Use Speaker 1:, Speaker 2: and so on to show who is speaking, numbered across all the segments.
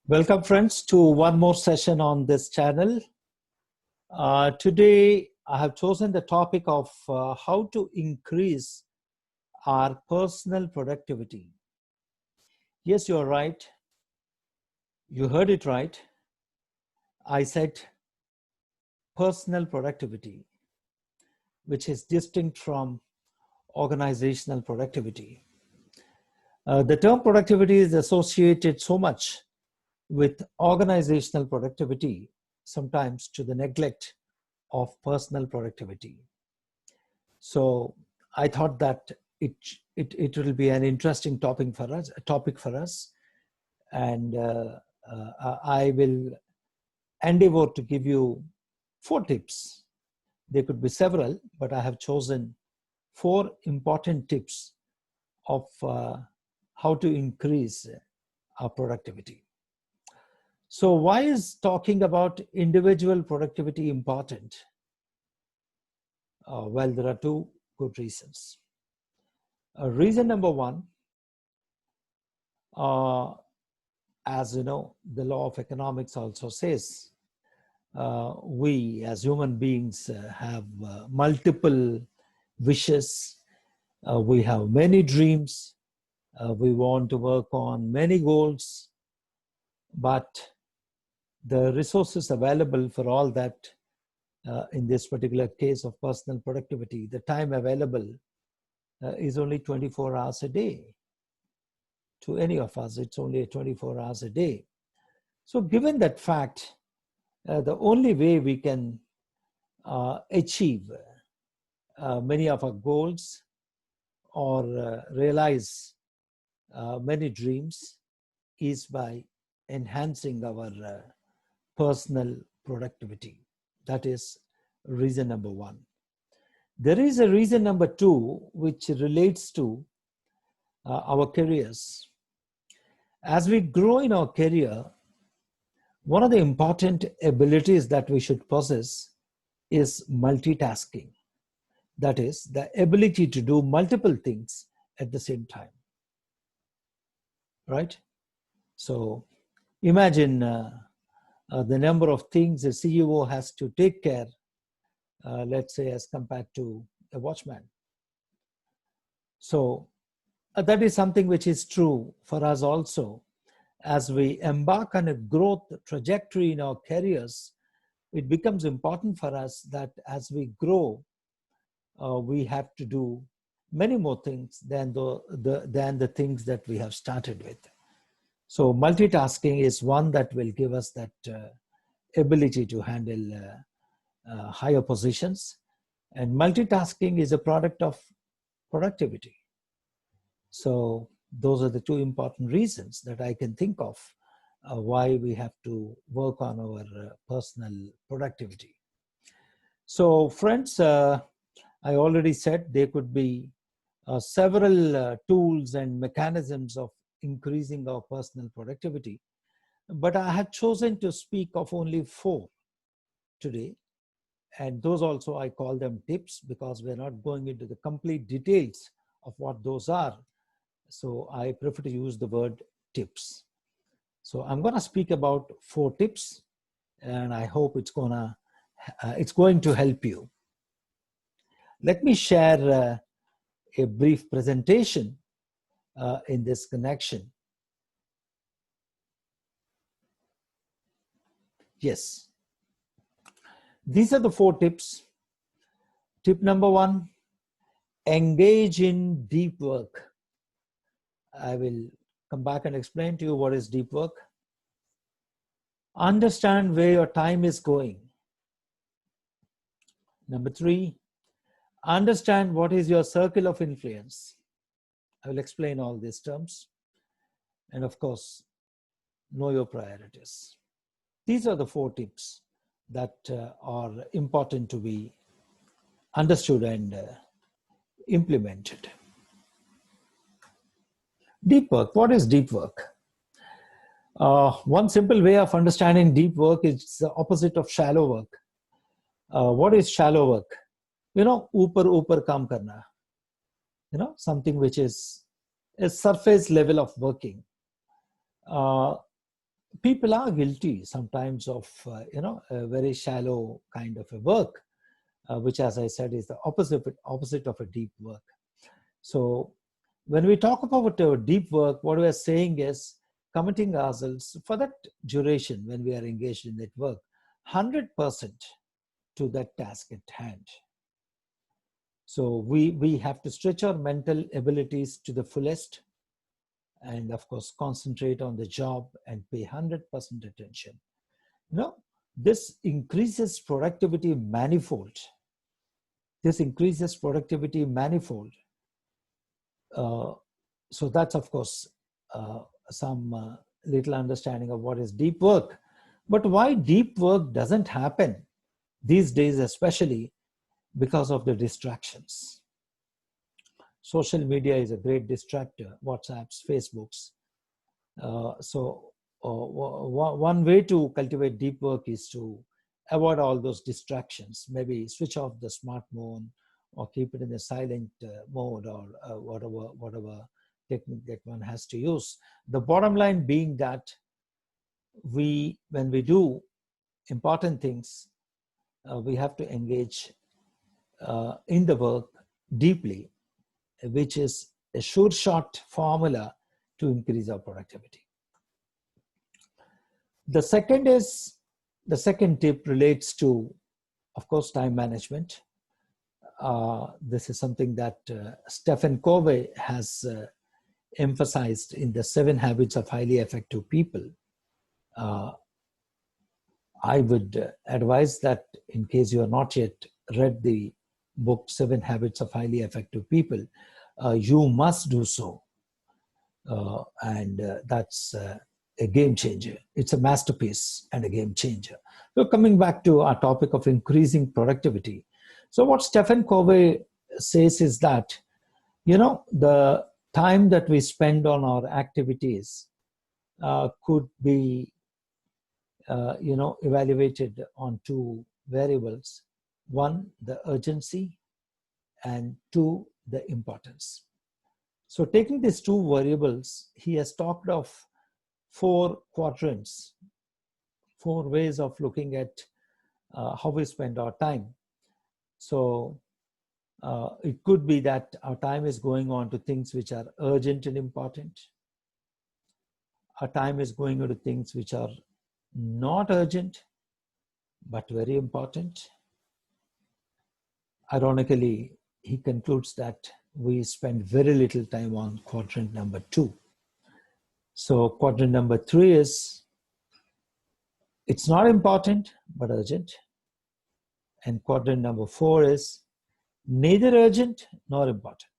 Speaker 1: Welcome, friends, to one more session on this channel. Today, I have chosen the topic of how to increase our personal productivity. Yes, you're right. You heard it right. I said personal productivity, which is distinct from organizational productivity. The term productivity is associated so much with organizational productivity, sometimes to the neglect of personal productivity. So I thought that it will be an interesting topic for us, and I will endeavor to give you 4 tips. There could be several, but I have chosen 4 important tips of how to increase our productivity. So why is talking about individual productivity important? Well, there are 2 good reasons. Reason number 1, as you know, the law of economics also says, we as human beings have multiple wishes, we have many dreams, we want to work on many goals, but the resources available for all that, in this particular case of personal productivity, the time available is only 24 hours a day. To any of us, it's only 24 hours a day. So given that fact, the only way we can achieve many of our goals or realize many dreams is by enhancing our personal productivity. That is reason number 1. There is a reason number 2, which relates to our careers. As we grow in our career, one of the important abilities that we should possess is multitasking. That is, the ability to do multiple things at the same time. Right? So imagine the number of things a CEO has to take care, let's say, as compared to a watchman. So that is something which is true for us also. As we embark on a growth trajectory in our careers, it becomes important for us that as we grow, we have to do many more things than the things that we have started with. So multitasking is one that will give us that ability to handle higher positions. And multitasking is a product of productivity. So those are the 2 important reasons that I can think of why we have to work on our personal productivity. So friends, I already said there could be several tools and mechanisms of increasing our personal productivity, but I had chosen to speak of only 4 today. And those also I call them tips because we're not going into the complete details of what those are. So I prefer to use the word tips. So I'm going to speak about 4 tips, and I hope it's going to help you. Let me share a brief presentation in this connection. Yes. These are the 4 tips. Tip number 1, engage in deep work. I will come back and explain to you what is deep work. Understand where your time is going. Number 3, understand what is your circle of influence. I will explain all these terms. And of course, know your priorities. These are the 4 tips that are important to be understood and implemented. Deep work. What is deep work? One simple way of understanding deep work is the opposite of shallow work. What is shallow work? You know, upar kaam karna. You know, something which is a surface level of working. people are guilty sometimes of, a very shallow kind of a work, which, as I said, is the opposite of a deep work. So when we talk about deep work, what we are saying is committing ourselves for that duration when we are engaged in that work, 100% to that task at hand. So we have to stretch our mental abilities to the fullest, and of course concentrate on the job and pay 100% attention. This increases productivity manifold. This increases productivity manifold. So that's, of course, some little understanding of what is deep work. But why deep work doesn't happen these days, especially because of the distractions. Social media is a great distractor, WhatsApps, Facebooks. One way to cultivate deep work is to avoid all those distractions. Maybe switch off the smartphone or keep it in a silent mode, or whatever technique that one has to use. The bottom line being that when we do important things, we have to engage in the work deeply, which is a sure shot formula to increase our productivity. The second tip relates to, of course, time management. This is something that Stephen Covey has emphasized in the 7 Habits of Highly Effective People. I would advise that, in case you have not yet read the book 7 Habits of Highly Effective People, you must do so. And that's a game changer. It's a masterpiece and a game changer. So coming back to our topic of increasing productivity. So what Stephen Covey says is that, the time that we spend on our activities could be, evaluated on 2 variables. 1, the urgency, and 2, the importance. So taking these 2 variables, he has talked of 4 quadrants, 4 ways of looking at how we spend our time. So it could be that our time is going on to things which are urgent and important. Our time is going on to things which are not urgent, but very important. Ironically, he concludes that we spend very little time on quadrant number 2. So quadrant number 3 is, it's not important, but urgent. And quadrant number 4 is neither urgent nor important.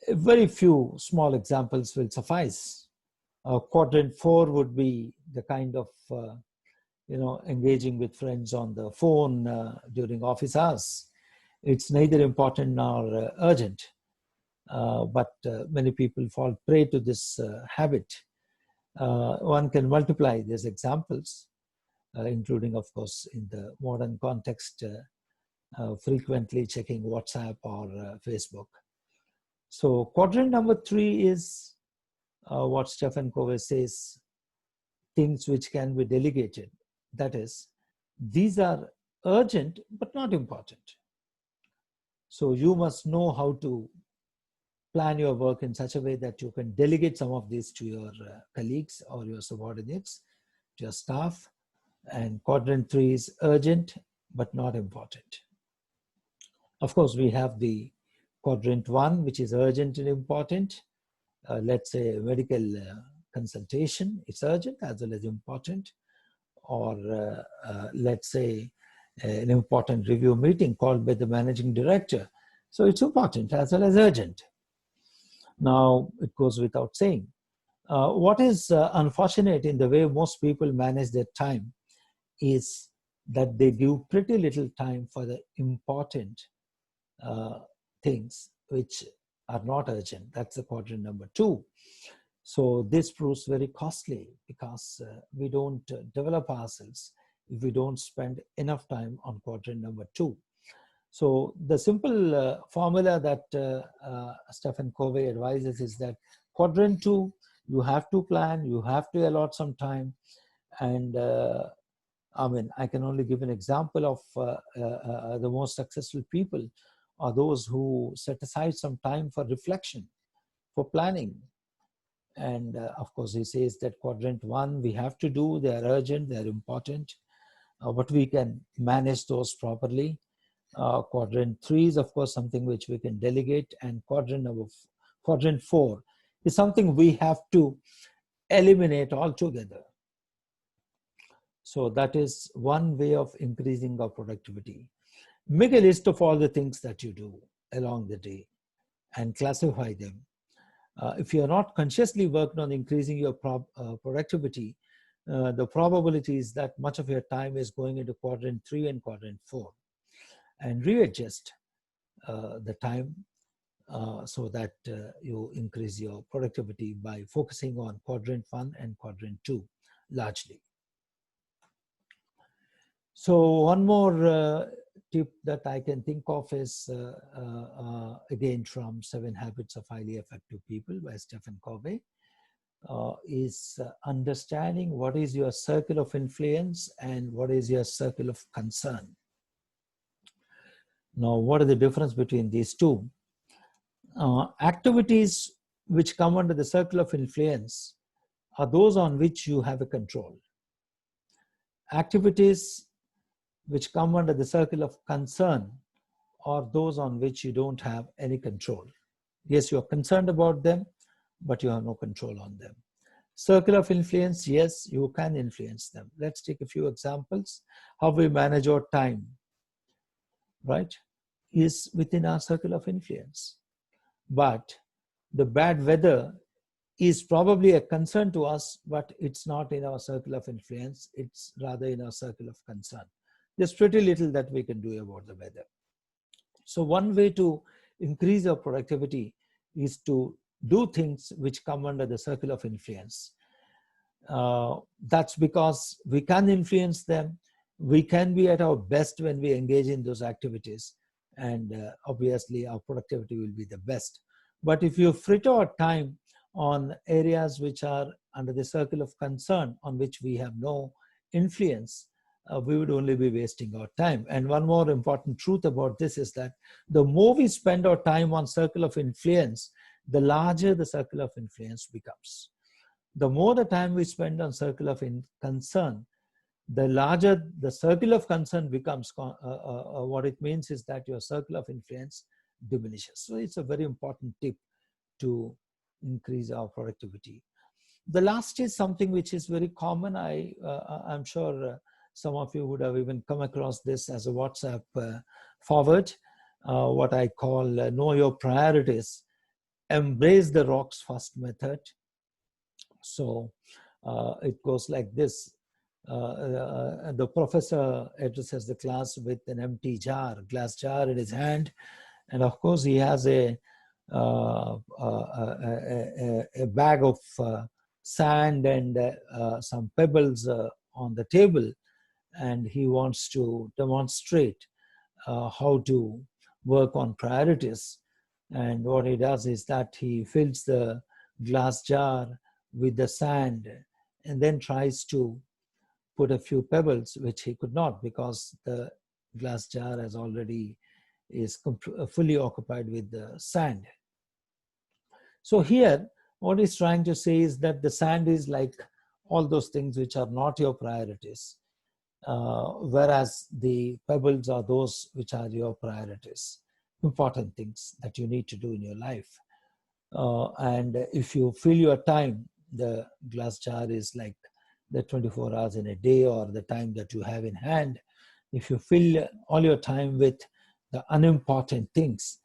Speaker 1: Very few small examples will suffice. Quadrant 4 would be the kind of, engaging with friends on the phone during office hours. It's neither important nor urgent. But many people fall prey to this habit. One can multiply these examples, including, of course, in the modern context, frequently checking WhatsApp or Facebook. So quadrant number 3 is what Stephen Covey says, things which can be delegated. That is, these are urgent but not important. So you must know how to plan your work in such a way that you can delegate some of these to your colleagues or your subordinates, to your staff. And quadrant 3 is urgent but not important. Of course, we have the quadrant 1, which is urgent and important. Let's say medical consultation, it's urgent as well as important. Or let's say an important review meeting called by the managing director. So it's important as well as urgent. Now, it goes without saying. What is unfortunate in the way most people manage their time is that they give pretty little time for the important things which are not urgent. That's the quadrant number 2. So this proves very costly, because we don't develop ourselves if we don't spend enough time on quadrant number 2. So the simple formula that Stephen Covey advises is that quadrant 2 You have to plan, you have to allot some time. And I mean, I can only give an example of the most successful people are those who set aside some time for reflection, for planning. And of course, he says that quadrant one, we have to do, they are urgent, they are important, but we can manage those properly. Quadrant three is, of course, something which we can delegate, and quadrant four is something we have to eliminate altogether. So that is one way of increasing our productivity. Make a list of all the things that you do along the day and classify them. If you are not consciously working on increasing your productivity, the probability is that much of your time is going into quadrant three and quadrant four. And readjust the time so that you increase your productivity by focusing on quadrant one and quadrant two largely. So one more tip that I can think of is, again, from 7 Habits of Highly Effective People by Stephen Covey, is understanding what is your circle of influence and what is your circle of concern. Now, what is the difference between these two? Activities which come under the circle of influence are those on which you have a control. Activities which come under the circle of concern are those on which you don't have any control. Yes, you are concerned about them, but you have no control on them. Circle of influence, yes, you can influence them. Let's take a few examples. How we manage our time, right, is within our circle of influence. But the bad weather is probably a concern to us, but it's not in our circle of influence. It's rather in our circle of concern. There's pretty little that we can do about the weather. So one way to increase our productivity is to do things which come under the circle of influence. That's because we can influence them. We can be at our best when we engage in those activities. And obviously, our productivity will be the best. But if you frit our time on areas which are under the circle of concern, on which we have no influence, we would only be wasting our time. And one more important truth about this is that the more we spend our time on circle of influence, the larger the circle of influence becomes. The more the time we spend on circle of concern, the larger the circle of concern becomes. What it means is that your circle of influence diminishes. So it's a very important tip to increase our productivity. The last is something which is very common. I'm sure some of you would have even come across this as a WhatsApp forward, what I call know your priorities, embrace the rocks first method. So it goes like this. The professor addresses the class with an empty glass jar in his hand. And of course, he has a bag of sand and some pebbles on the table. And he wants to demonstrate how to work on priorities. And what he does is that he fills the glass jar with the sand and then tries to put a few pebbles, which he could not because the glass jar is fully occupied with the sand. So here, what he's trying to say is that the sand is like all those things which are not your priorities, whereas the pebbles are those which are your priorities, important things that you need to do in your life. And if you fill your time, the glass jar is like the 24 hours in a day or the time that you have in hand. If you fill all your time with the unimportant things,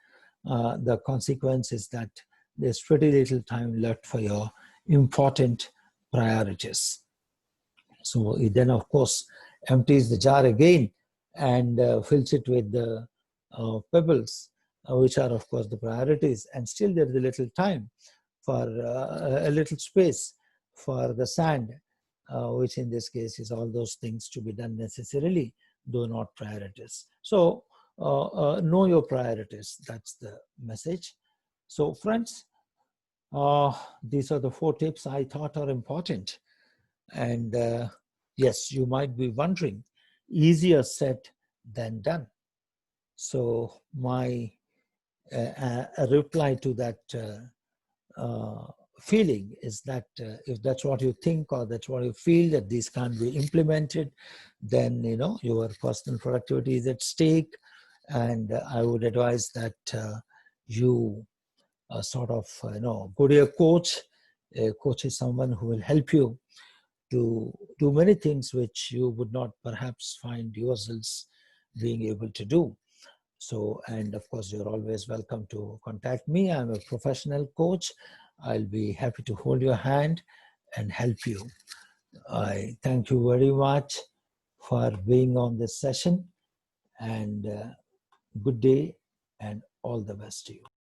Speaker 1: the consequence is that there's pretty little time left for your important priorities. So he then, of course, empties the jar again and fills it with the pebbles, which are, of course, the priorities. And still there is a little time for a little space for the sand, which in this case is all those things to be done necessarily, though not priorities. So know your priorities. That's the message. So friends, These are the 4 tips I thought are important. And yes, you might be wondering, easier said than done. So my a reply to that feeling is that if that's what you think or that's what you feel, that these can't be implemented, then your personal productivity is at stake. And I would advise that you sort of go to a coach. A coach is someone who will help you to do many things which you would not perhaps find yourselves being able to do. So, and of course, you're always welcome to contact me. I'm a professional coach. I'll be happy to hold your hand and help you. I thank you very much for being on this session, and good day and all the best to you.